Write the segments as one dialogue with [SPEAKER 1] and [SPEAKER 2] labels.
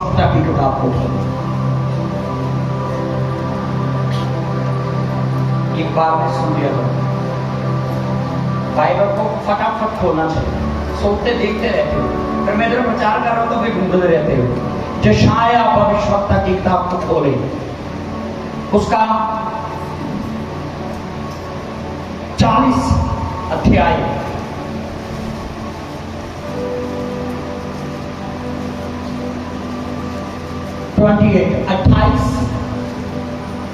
[SPEAKER 1] की किताब को एक बार में सुन लिया था। बाइबल को फटाफट खोलना चाहिए, सोचते देखते रहते हो, फिर मैं जब प्रचार कर रहा हूं तो फिर ढूंढते रहते हो। यशाया भविष्यवक्ता की किताब को खोले, उसका 40 अध्याय 28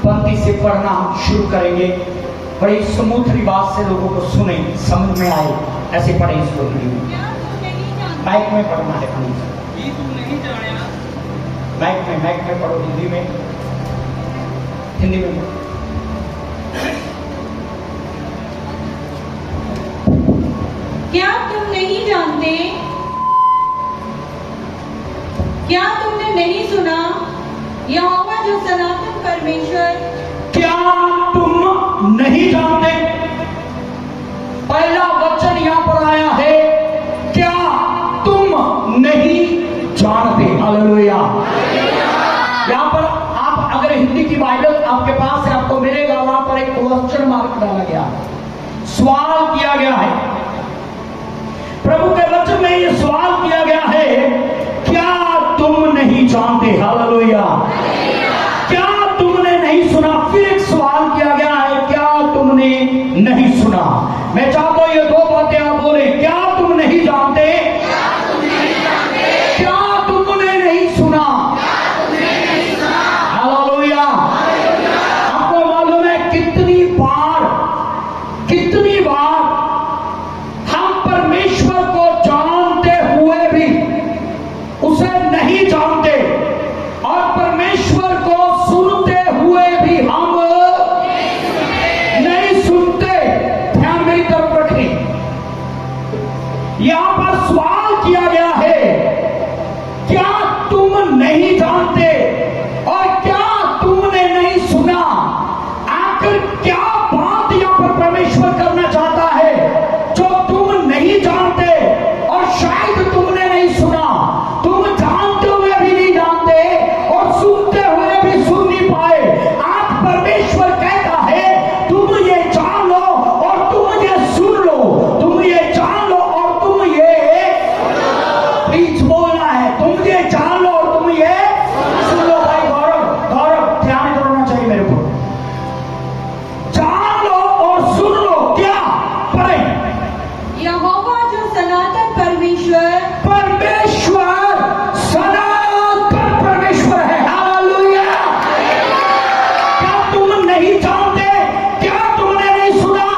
[SPEAKER 1] पंक्ति से पढ़ना शुरू करेंगे। बड़ी स्मूथली बात से लोगों को सुने, समझ में आए, ऐसे पढ़े इसको। माइक में पढ़ना है, माइक में पढ़ो, हिंदी में
[SPEAKER 2] क्या तुम नहीं जानते, क्या तुमने नहीं सुना, यहोवा जो सनातन परमेश्वर।
[SPEAKER 1] क्या तुम नहीं जानते? पहला वचन यहां पर आया है, क्या तुम नहीं जानते। हालेलुया। यहां पर आप अगर हिंदी की बाइबल आपके पास है, आपको मिलेगा, वहां पर एक क्वेश्चन मार्क डाला गया, सवाल किया गया है। प्रभु के वचन में यह सवाल किया गया है, क्या तुम नहीं जानते। हालेलुया। क्या तुमने नहीं सुना? फिर एक सवाल किया गया है, क्या तुमने नहीं सुना। मैं चाहता हूं ये दो बातें आप बोले, क्या तुम नहीं जानते, क्या तुमने नहीं सुना। हालेलुया। आपको मालूम है कितनी बार हम परमेश्वर को जानते हुए भी उसे नहीं जानते, और परमेश्वर को सुनते हुए भी हम नहीं सुनते। ध्यान मेरी तरफ रखें, यहां पर सवाल किया गया है, क्या तुम नहीं जानते और क्या तुमने नहीं सुना। आखिर क्या बात यहां पर परमेश्वर करना चाहता है जो तुम नहीं जानते और शायद तुमने नहीं सुना। तुम जानते हुए भी नहीं जानते और सुनते हुए भी सुन नहीं पाए। आज परमेश्वर कहता है, तुम ये जान लो और तुम ये सुन लो, तुम ये जान लो और तुम ये प्लीज बोलना है, तुम ये जान लो और तुम ये सुन लो। भाई गौरव ध्यान करना चाहिए मेरे को। जान लो और सुन लो, क्या पढ़े।
[SPEAKER 2] यहोवा जो सनातन परमेश्वर
[SPEAKER 1] सनातन परमेश्वर है। हालेलुया। क्या तुम नहीं जानते, क्या तुमने नहीं सुना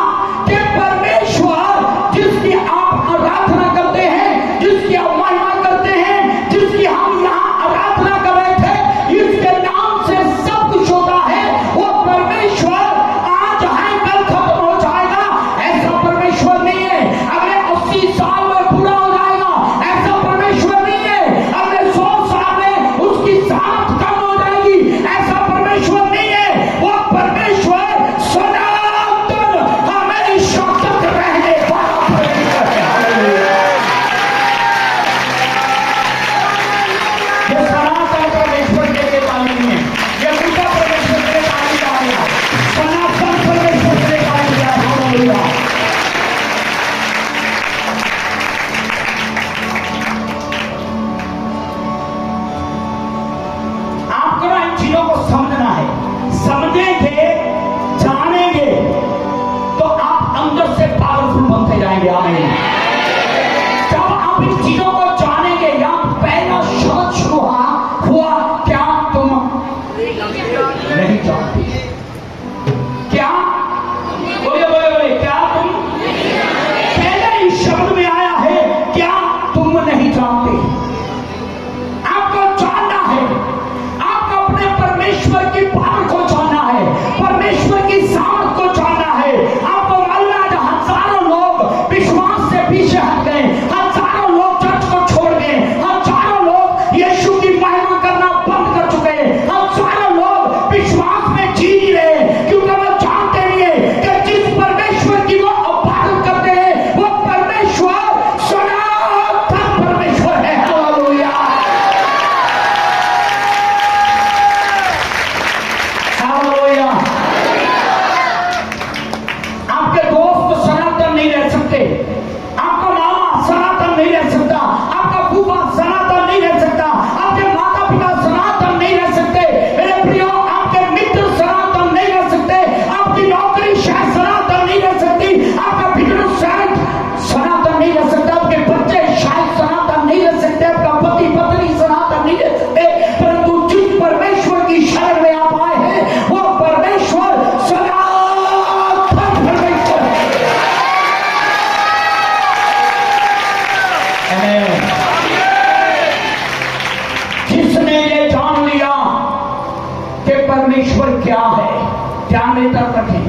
[SPEAKER 1] कि परमेश्वर जिसकी आप आराधना करते हैं, जिसकी आप महिमा करते हैं, जिसकी हम यहाँ आराधना कर रहे थे, इसके नाम से सब कुछ होता है, वो परमेश्वर आज है कल खत्म हो जाएगा, ऐसा परमेश्वर नहीं है। अगले 80 साल में पूरा हो जाएगा, ऐसा परमेश्वर नहीं है। अगले 100 साल में उसकी साथ कम हो जाएगी, ऐसा परमेश्वर नहीं है। वो परमेश्वर सनातन हमेशा तक रहने वाला परमेश्वर है। हालेलुया। ये सनातन परमेश्वर के तालीम है, ये दूसरा परमेश्वर के तालीम आ गया, सनातन परमेश्वर के तालीम आ गया। हालेलुया। आपको ना इन चीजों को समझना है, समझेंगे, जानेंगे तो आप अंदर से पावरफुल बनते जाएंगे। आमीन। जब आप इन चीजों को जानेंगे, यहाँ पहला शब्द शुरू हुआ, क्या तुम नहीं जानते। क्या बोले क्या तुम, पहले इस शब्द में आया है, क्या तुम नहीं जानते। आपको जानना है, आपको अपने परमेश्वर की पावर को जानना है, परमेश्वर की सामर्थ को जानना है। आपको मालूम है हजारों लोग विश्वास से पीछे हट गए, हजारों लोग चर्च को जिसने ये जान लिया कि परमेश्वर क्या है, ध्यान में तरफ रखें,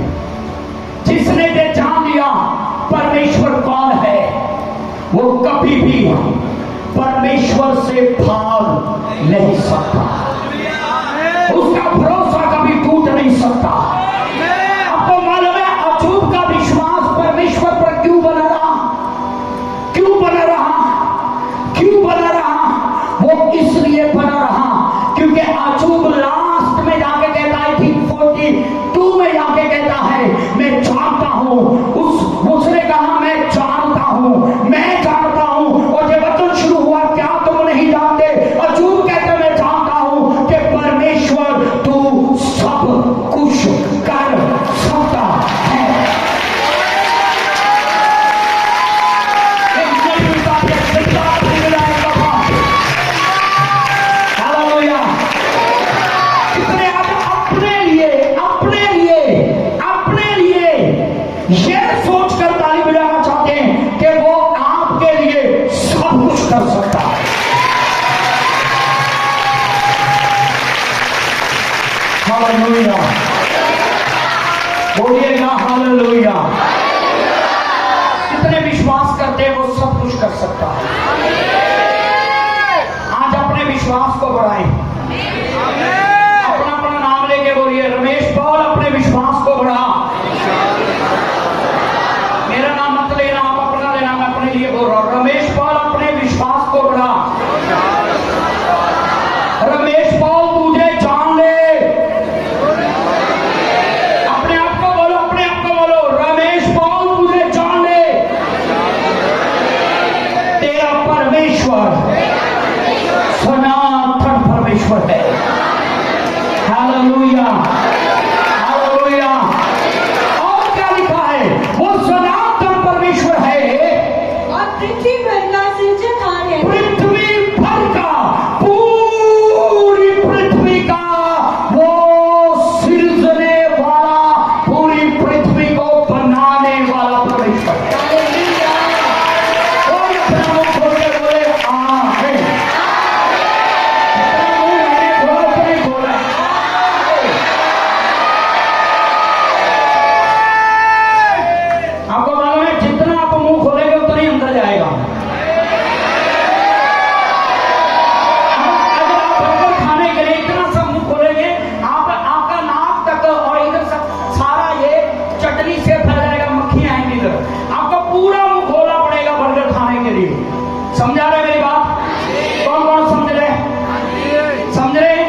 [SPEAKER 1] जिसने ये जान लिया परमेश्वर कौन है, वो कभी भी परमेश्वर से भाग नहीं सकता, उसका भरोसा कभी टूट नहीं सकता। आपको मालूम है अय्यूब का विश्वास परमेश्वर पर क्यों बना रहा, क्यों बना रहा, क्यों बना रहा? वो इसलिए बना रहा क्योंकि अय्यूब लास्ट में जाके कहता है, ठीक 42 में जाके कहता है, मैं जानता हूं, उसने कहा मैं जानता हूं, मैं जानता हूं। और जब वचन शुरू हुआ, क्या तुम नहीं जानते? अय्यूब कहता मैं जानता हूं कि परमेश्वर तू सब कुछ कर सकता है। कितने आज अपने लिए ये सोच कर ताली बजाना चाहते हैं कि वो आपके लिए सब कुछ कर सकता है। हालेलुया, बोलिएगा हालेलुया। कितने विश्वास करते हैं वो सब कुछ कर सकता है? आज अपने विश्वास को बढ़ाएं, अपना अपना नाम लेके बोलिए, रमेश पॉल अपने विश्वास को बढ़ा। मेरा नाम मत लेना, आप अपना लेना, मैं अपने लिए बोल रहा हूं। रमेश पॉल अपने विश्वास को बढ़ा। रमेश पॉल तुझे जान ले, अपने आप को बोलो, अपने आप को बोलो, रमेश पॉल तुझे जान ले, तेरा परमेश्वर सनातन परमेश्वर है। Hallelujah, hallelujah. और क्या लिखा है? वो सनातन परमेश्वर है
[SPEAKER 2] और पृथ्वी भर का सृजनहार है।
[SPEAKER 1] पृथ्वी भर का, पूरी पृथ्वी का वो सृजने वाला, पूरी पृथ्वी को बनाने वाला परमेश्वर है।
[SPEAKER 2] हालेलुया।
[SPEAKER 1] कोई अपना मुंह खोल के बोले आमीन। अपना मुंह मैंने खोला तो नहीं खोला। आपको मालूम है जितना आप मुंह खोलेंगे उतना ही अंदर जाएगा। अगर आप बर्गर खाने के लिए इतना सब मुंह खोलेंगे, आपका नाक तक और इधर सारा ये चटनी से भर जाएगा, मक्खियां आएंगी इधर। आपको पूरा मुंह खोलना पड़ेगा बर्गर खाने के लिए। समझा रहे मेरी बात? कौन कौन समझ रहे? समझ रहे?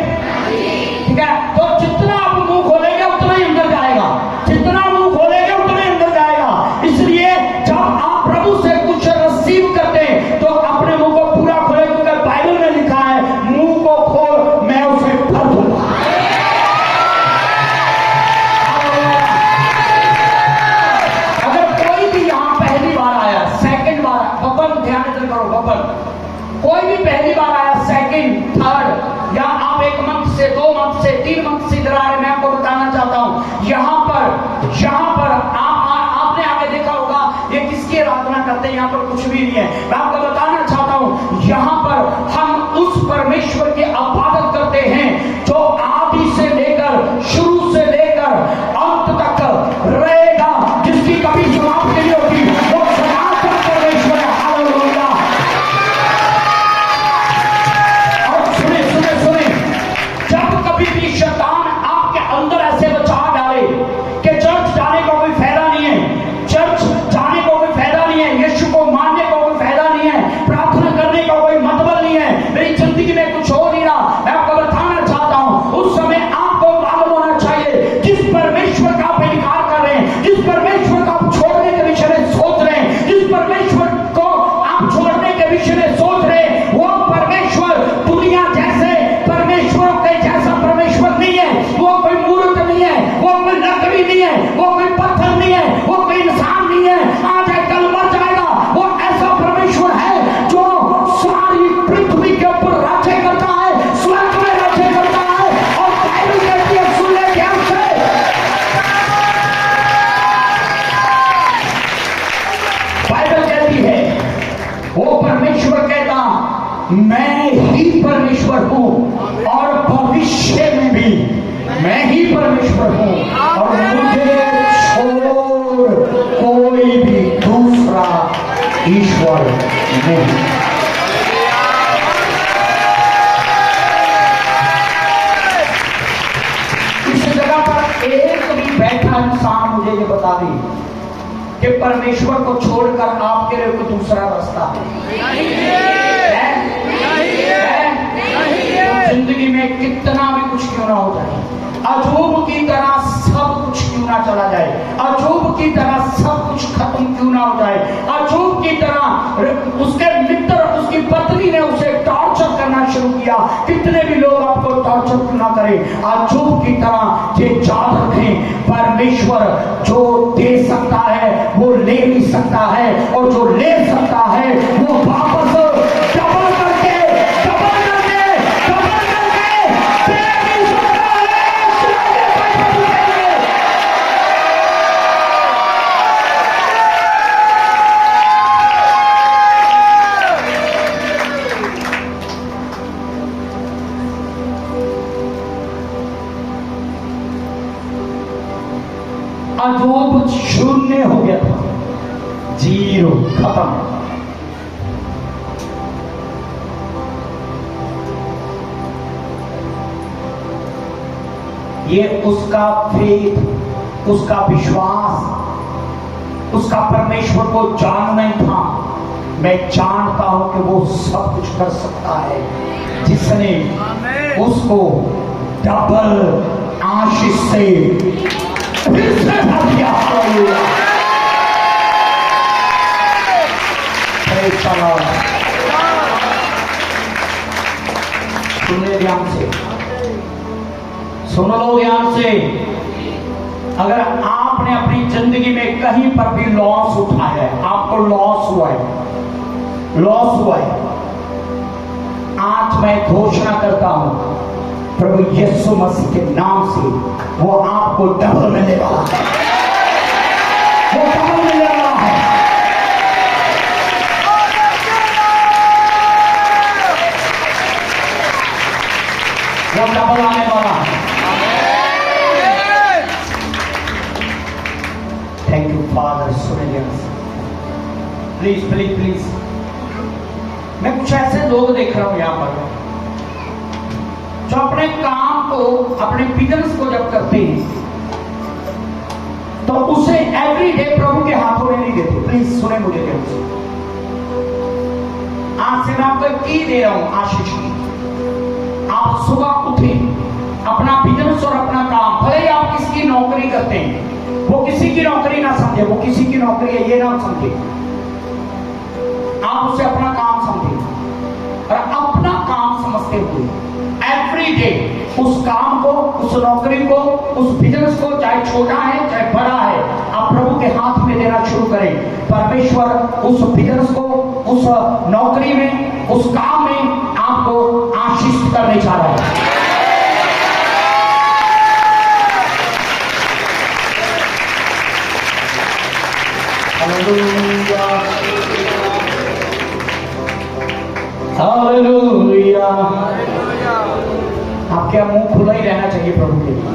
[SPEAKER 1] ठीक है, तो जितना आप मुंह खोलेंगे उतना ही अंदर जाएगा, जितना मुंह खोलेंगे उतना ही अंदर जाएगा। इसलिए जब आप प्रभु से कुछ रिसीव करते हैं तो अपने मुंह को पूरा खोले, क्योंकि बाइबल में लिखा है, मुंह को खोल मैं उसे भर दूंगा। अगर कोई भी यहाँ पहली बार आया, सेकंड बार, बबन ध्यान से करो, बबन कोई भी पहली बार आया, सेकंड, थर्ड, या आप 1 मंथ से 2 मंथ से 3 मंथ से इधर आ रहे, मैं आपको बताना चाहता हूं, यहाँ पर आपने आगे देखा होगा ये किसकी आराधना करते हैं, यहाँ पर कुछ भी नहीं है। मैं आपको बताना चाहता हूं, यहाँ पर हम उस परमेश्वर की इबादत करते हैं जो आदि से लेकर, शुरू से लेकर अंत तक रहेगा, जिसकी कभी समाप्ति नहीं होती, वो सनातन परमेश्वर है। हालेलुया। और सुने, जब कभी भी शैतान आपके अंदर ऐसे बचा डाले कि चर्च जाने का कोई फायदा नहीं है, चर्च जाने का कोई फायदा नहीं है, यीशु को मानने का कोई फायदा नहीं है, प्रार्थना करने का कोई मतलब नहीं है, मेरी जिंदगी में कुछ हो नहीं रहा, मैं आपको बताना चाहता हूं, उस समय आपको मालूम होना चाहिए, जिस परमेश्वर का आप इनकार कर रहे हैं, जिस परमेश्वर को आप छोड़ने के विषय में सोच रहे हैं, जिस परमेश्वर को आप छोड़ने के विषय में सोच रहे हैं, वो परमेश्वर दुनिया जैसे परमेश्वरों के जैसा परमेश्वर नहीं है। वो कोई मूर्त नहीं है, वो कोई लकड़ी नहीं है, वो कोई पत्थर नहीं है, वो कोई इंसान नहीं है, आज है कल मर जाएगा। वो ऐसा परमेश्वर है जो सारी पृथ्वी के ऊपर राज्य करता है, स्वर्ग में राज्य करता है। और बाइबल कहती है, सुन ले ध्यान से, बाइबल कहती है, वो परमेश्वर कहता मैं ही परमेश्वर हूं। भविष्य में भी मैं ही परमेश्वर हूं और मुझे छोड़ कोई भी दूसरा ईश्वर नहीं। इस जगह पर एक भी बैठा इंसान मुझे ये बता दे कि परमेश्वर को छोड़कर आपके लिए कोई दूसरा रास्ता है? जिंदगी में कितना भी कुछ क्यों ना हो जाए, अजूब की तरह सब कुछ क्यों ना चला जाए, अजूब की तरह सब कुछ खत्म क्यों ना हो जाए, अजूब की तरह उसके मित्र उसकी पत्नी ने उसे टॉर्चर करना शुरू किया, कितने भी लोग आपको टॉर्चर क्यों ना करें, अजूब की तरह ये याद रखें परमेश्वर जो दे सकता है वो ले भी सकता है और जो ले सकता है वो वापस डबल करके अजूब शून्य हो गया था, जीरो, खत्म। ये उसका फेथ, उसका विश्वास, उसका परमेश्वर को जानना था। मैं जानता हूं कि वो सब कुछ कर सकता है, जिसने उसको डबल आशीष से फिर से भर दिया। सुनिए ध्यान से, सुन लो ध्यान से। अगर आपने अपनी जिंदगी में कहीं पर भी लॉस उठाया है, आपको लॉस हुआ है, लॉस हुआ है, आज मैं घोषणा करता हूं प्रभु यीशु मसीह के नाम से वो आपको डबल मिलने वाला है, वो डबल मिलने वाला है। वो डबल आने वाला है। Thank you father. सुनिए प्लीज प्लीज प्लीज, मैं कुछ ऐसे लोग देख रहा हूं यहां पर जो अपने काम को, अपने बिजनेस को जब करते हैं तो उसे एवरी डे प्रभु के हाथों में नहीं देते। प्लीज सुने मुझे ध्यान से। आज से मैं आपको की दे रहा हूं आशीष की। आप सुबह उठे, अपना बिजनेस और अपना काम, भले ही आप किसी की नौकरी करते हैं, वो किसी की नौकरी ना समझे, वो किसी की नौकरी है ये ना समझे, आप उसे अपना काम समझे और अपना काम समझते हुए एवरी डे उस काम को, उस नौकरी को, उस बिजनेस को, चाहे छोटा है चाहे बड़ा है, आप प्रभु के हाथ में देना शुरू करें। परमेश्वर उस बिजनेस को, उस नौकरी में, उस काम में आपको आशीष करने जा रहा है। Hallelujah, hallelujah. आपके मुंह खुला ही रहना चाहिए प्रभु के लिए।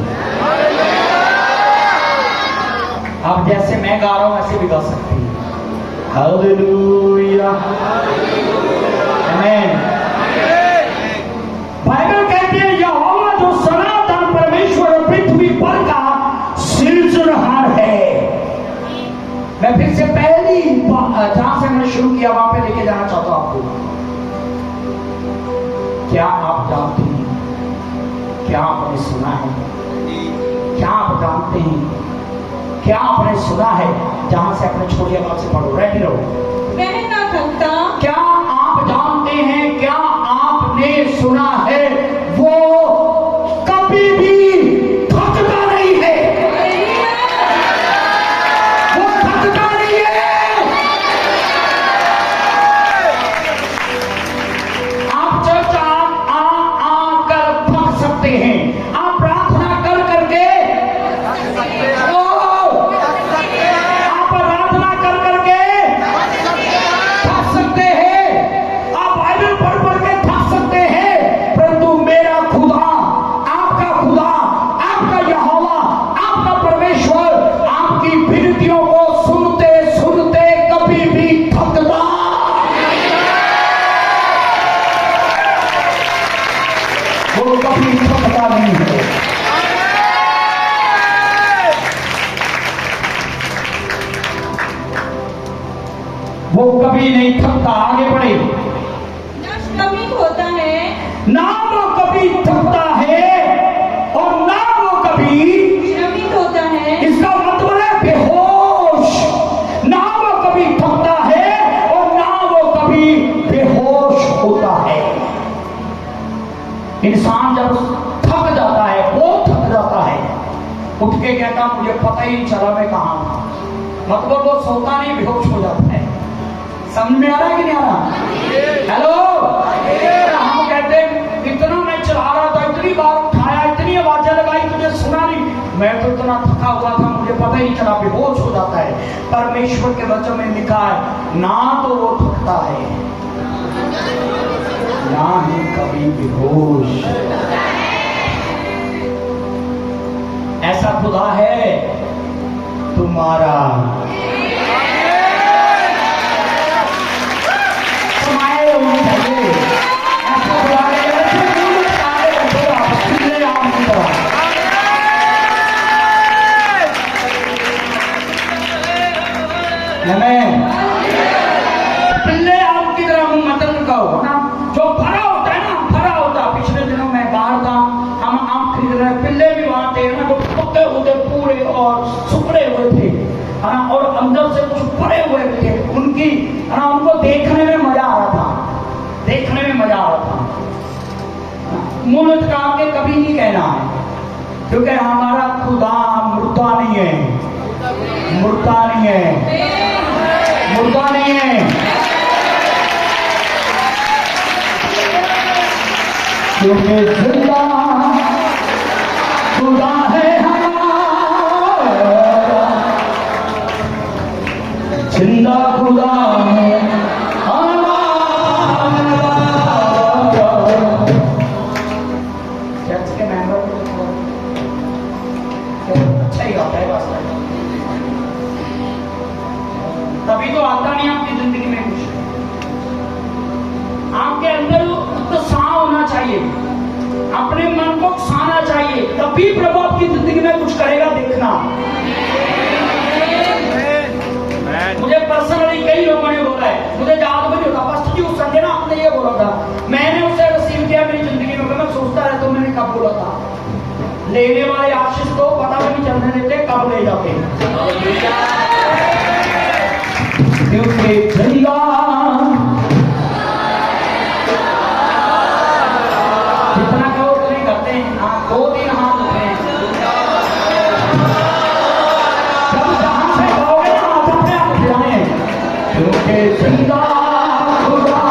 [SPEAKER 1] आप जैसे मैं गा रहा हूं ऐसे भी गा सकते हैं। हालेलुया, आमीन। बाइबल कहती है यहोवा जो सनातन परमेश्वर और पृथ्वी पर का सृजनहार है। मैं फिर से पहली जहां से मैंने शुरू किया वहां पे लेके जाना चाहता हूं आपको। क्या आप जानते हैं, क्या आपने सुना है, क्या आप जानते हैं, क्या आपने सुना है, जहां से अपने छोड़ी आवाज से पढ़ो, रेडी रहो।
[SPEAKER 2] मैं ना थकता। क्या
[SPEAKER 1] आप जानते हैं, क्या आपने सुना है, वो कभी भी थकता नहीं है, वो थकता नहीं है। आप चर्च आकर थक सकते हैं, आप प्रार्थना कर करके आप प्रार्थना कर करके थक सकते हैं, कभी थकता नहीं है। वो कभी नहीं थकता। आगे बढ़े।
[SPEAKER 2] ना श्रमिक होता है,
[SPEAKER 1] ना वो कभी थकता है और ना वो कभी
[SPEAKER 2] श्रमिक होता है,
[SPEAKER 1] इसका मतलब है बेहोश। ना वो कभी थकता है और ना वो कभी बेहोश होता है। इंसान जब थक जाता है, वो थक जाता है, उठ के कहता मुझे पता ही नहीं चला मैं कहां था। मतलब वो सोता नहीं, बेहोश हो जाता है। समझ में आ रहा है कि नहीं आ रहा? हेलो, हम कहते हैं इतना मैं चला रहा था, इतनी बार उठाया, इतनी आवाजें लगाई, तुझे सुना नहीं। मैं तो इतना थका हुआ था, मुझे पता ही नहीं चला, बेहोश हो जाता है। परमेश्वर के वचन में लिखा है ना तो वो थकता है ना ही कभी बेहोश। ऐसा खुदा है तुम्हारा। समाये होने चाहिए। ऐसा खुदा है जैसे फूल सारे बंदों आप खिले आम की तरह। आमीन। पिल्ले आम की तरह मुंह मत लगाओ ना। जो भरा होता है ना, भरा होता। पिछले दिनों मैं बाहर था, हम आम खरीद रहे, पिल्ले भी वहां थे ना, वो पके हुए पूरे और सुखड़े हुए थे, है ना, और अंदर से कुछ भरे हुए थे। उनकी, है ना, उनको देखने में मजा आ रहा था, देखने में मजा आ रहा था। मुंह लटका के कभी नहीं कहना है, क्योंकि हमारा खुदा मुर्दा नहीं है, मुर्दा नहीं है, मुर्दा नहीं है। क्योंकि जिंदा खुदा है हमारा, जिंदा खुदा है हमारा। चर्च के मेंबर अच्छा ही गाता है बस, तभी तो आता नहीं आपकी जिंदगी में कुछ। आपके अंदर उत्साह होना चाहिए, अपने मन को उकसाना चाहिए, तभी प्रभु आपकी जिंदगी में कुछ करेगा। देखना, मुझे पर्सनली कई लोगों ने बोला है, मुझे याद भी नहीं होता, फर्स्ट जी उस संडे ना आपने ये बोला था, मैंने उसे रिसीव किया मेरी जिंदगी में। मैं सोचता रहता हूं मैंने कब बोला था। लेने वाले आशीष को पता भी नहीं चलने देते कब ले जाते। क्योंकि जिंदा जितना कहो उतने करते हैं। हाँ, 2 दिन हाथ उठे हैं। जब जहां से कहोगे ना हाथ अपने आप उठ जाए। क्योंकि जिंदा